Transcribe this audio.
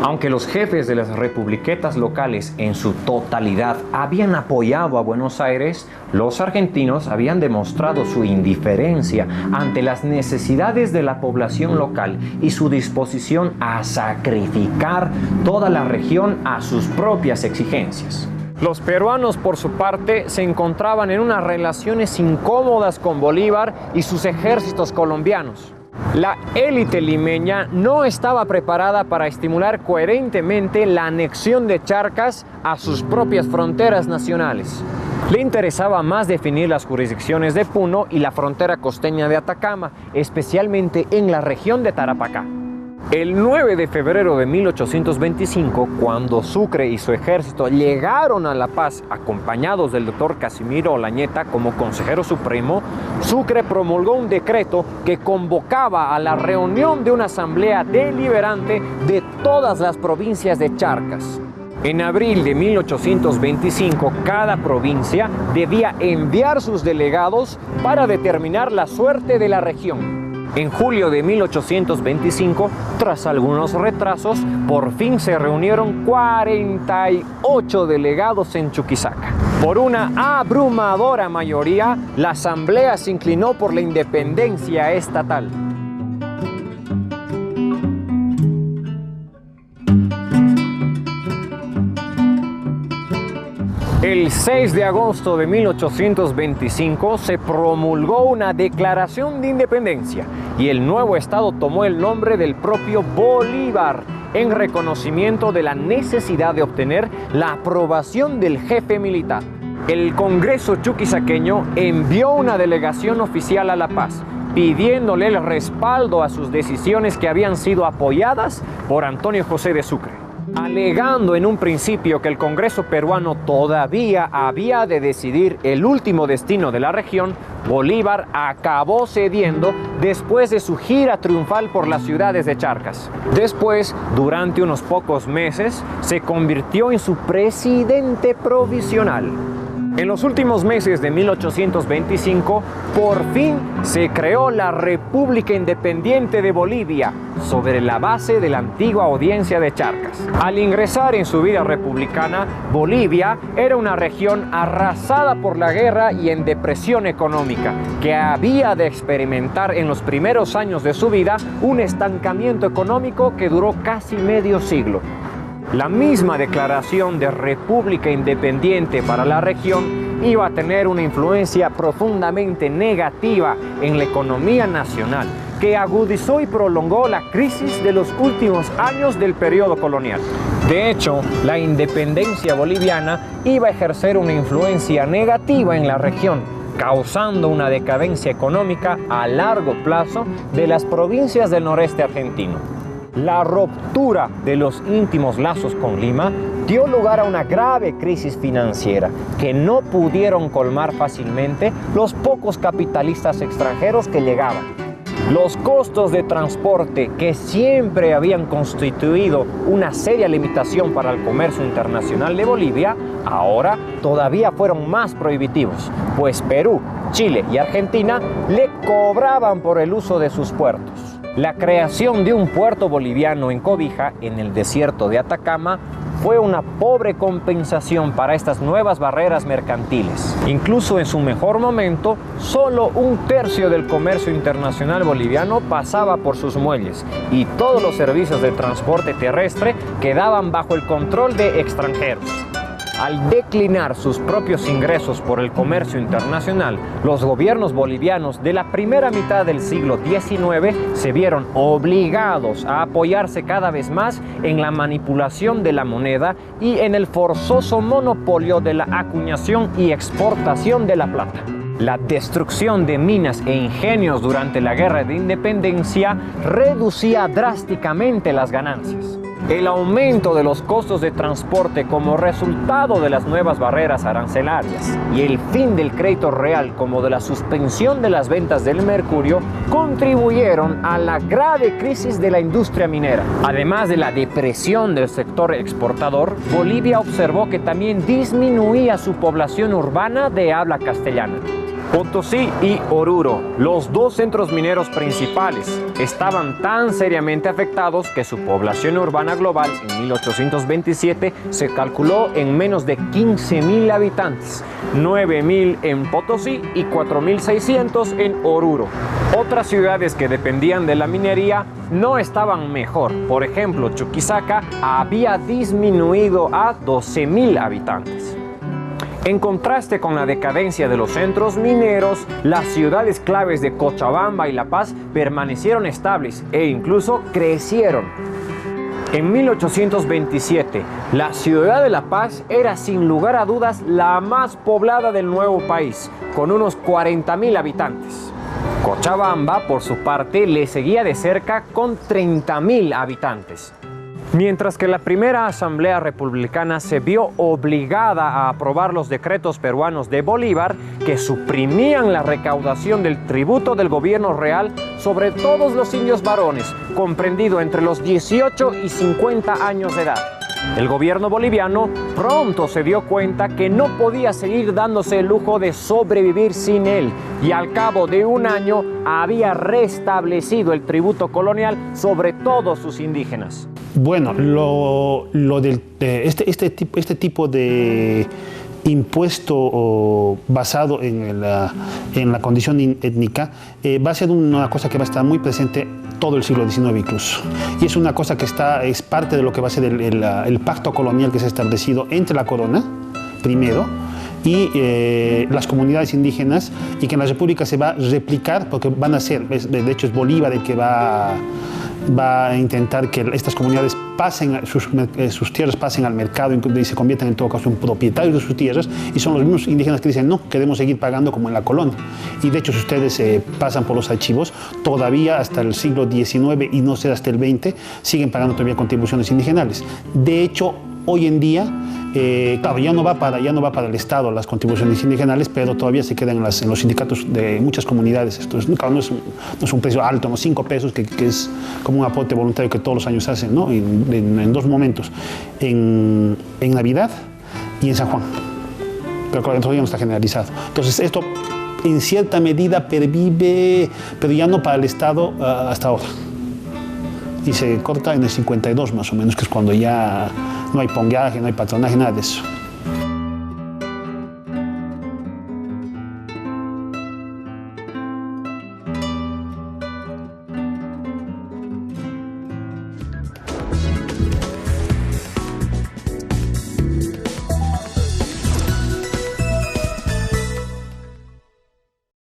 Aunque los jefes de las republiquetas locales en su totalidad habían apoyado a Buenos Aires, los argentinos habían demostrado su indiferencia ante las necesidades de la población local y su disposición a sacrificar toda la región a sus propias exigencias. Los peruanos, por su parte, se encontraban en unas relaciones incómodas con Bolívar y sus ejércitos colombianos. La élite limeña no estaba preparada para estimular coherentemente la anexión de Charcas a sus propias fronteras nacionales. Le interesaba más definir las jurisdicciones de Puno y la frontera costeña de Atacama, especialmente en la región de Tarapacá. El 9 de febrero de 1825, cuando Sucre y su ejército llegaron a La Paz acompañados del doctor Casimiro Olañeta como consejero supremo, Sucre promulgó un decreto que convocaba a la reunión de una asamblea deliberante de todas las provincias de Charcas. En abril de 1825, cada provincia debía enviar sus delegados para determinar la suerte de la región. En julio de 1825, tras algunos retrasos, por fin se reunieron 48 delegados en Chuquisaca. Por una abrumadora mayoría, la asamblea se inclinó por la independencia estatal. El 6 de agosto de 1825 se promulgó una declaración de independencia y el nuevo estado tomó el nombre del propio Bolívar en reconocimiento de la necesidad de obtener la aprobación del jefe militar. El Congreso chuquisaqueño envió una delegación oficial a La Paz, pidiéndole el respaldo a sus decisiones que habían sido apoyadas por Antonio José de Sucre. Alegando en un principio que el Congreso peruano todavía había de decidir el último destino de la región, Bolívar acabó cediendo después de su gira triunfal por las ciudades de Charcas. Después, durante unos pocos meses, se convirtió en su presidente provisional. En los últimos meses de 1825, por fin se creó la República Independiente de Bolivia, sobre la base de la antigua Audiencia de Charcas. Al ingresar en su vida republicana, Bolivia era una región arrasada por la guerra y en depresión económica, que había de experimentar en los primeros años de su vida un estancamiento económico que duró casi medio siglo. La misma declaración de República Independiente para la región iba a tener una influencia profundamente negativa en la economía nacional, que agudizó y prolongó la crisis de los últimos años del periodo colonial. De hecho, la independencia boliviana iba a ejercer una influencia negativa en la región, causando una decadencia económica a largo plazo de las provincias del noreste argentino. La ruptura de los íntimos lazos con Lima dio lugar a una grave crisis financiera que no pudieron colmar fácilmente los pocos capitalistas extranjeros que llegaban. Los costos de transporte, que siempre habían constituido una seria limitación para el comercio internacional de Bolivia, ahora todavía fueron más prohibitivos, pues Perú, Chile y Argentina le cobraban por el uso de sus puertos. La creación de un puerto boliviano en Cobija, en el desierto de Atacama, fue una pobre compensación para estas nuevas barreras mercantiles. Incluso en su mejor momento, solo un tercio del comercio internacional boliviano pasaba por sus muelles y todos los servicios de transporte terrestre quedaban bajo el control de extranjeros. Al declinar sus propios ingresos por el comercio internacional, los gobiernos bolivianos de la primera mitad del siglo XIX se vieron obligados a apoyarse cada vez más en la manipulación de la moneda y en el forzoso monopolio de la acuñación y exportación de la plata. La destrucción de minas e ingenios durante la Guerra de Independencia reducía drásticamente las ganancias. El aumento de los costos de transporte como resultado de las nuevas barreras arancelarias y el fin del crédito real como de la suspensión de las ventas del mercurio contribuyeron a la grave crisis de la industria minera. Además de la depresión del sector exportador, Bolivia observó que también disminuía su población urbana de habla castellana. Potosí y Oruro, los dos centros mineros principales, estaban tan seriamente afectados que su población urbana global en 1827 se calculó en menos de 15.000 habitantes, 9.000 en Potosí y 4.600 en Oruro. Otras ciudades que dependían de la minería no estaban mejor. Por ejemplo, Chuquisaca había disminuido a 12.000 habitantes. En contraste con la decadencia de los centros mineros, las ciudades claves de Cochabamba y La Paz permanecieron estables e incluso crecieron. En 1827, la ciudad de La Paz era sin lugar a dudas la más poblada del nuevo país, con unos 40.000 habitantes. Cochabamba, por su parte, le seguía de cerca con 30.000 habitantes. Mientras que la primera Asamblea Republicana se vio obligada a aprobar los decretos peruanos de Bolívar que suprimían la recaudación del tributo del gobierno real sobre todos los indios varones, comprendido entre los 18 y 50 años de edad. El gobierno boliviano pronto se dio cuenta que no podía seguir dándose el lujo de sobrevivir sin él y al cabo de un año había restablecido el tributo colonial sobre todos sus indígenas. Bueno, este tipo de impuesto basado en la condición étnica va a ser una cosa que va a estar muy presente todo el siglo XIX incluso. Y es una cosa que es parte de lo que va a ser el pacto colonial que se ha establecido entre la corona, primero, y las comunidades indígenas, y que en la República se va a replicar, porque van a ser, de hecho es Bolívar el que va a intentar que estas comunidades pasen, sus tierras pasen al mercado y se conviertan en todo caso en propietarios de sus tierras, y son los mismos indígenas que dicen no, queremos seguir pagando como en la colonia. Y de hecho, si ustedes pasan por los archivos, todavía hasta el siglo XIX y no sé hasta el XX, siguen pagando todavía contribuciones indigenales. De hecho, hoy en día, claro, ya no va para el Estado las contribuciones indigenales, pero todavía se quedan en los sindicatos de muchas comunidades. Esto claro, no es un precio alto, unos 5 pesos, que es como un aporte voluntario que todos los años hacen, ¿no? En dos momentos, en Navidad y en San Juan. Pero claro, todavía no está generalizado. Entonces, esto en cierta medida pervive, pero ya no para el Estado hasta ahora. Y se corta en el 52 más o menos, que es cuando ya no hay pongueaje, no hay patronaje, nada de eso.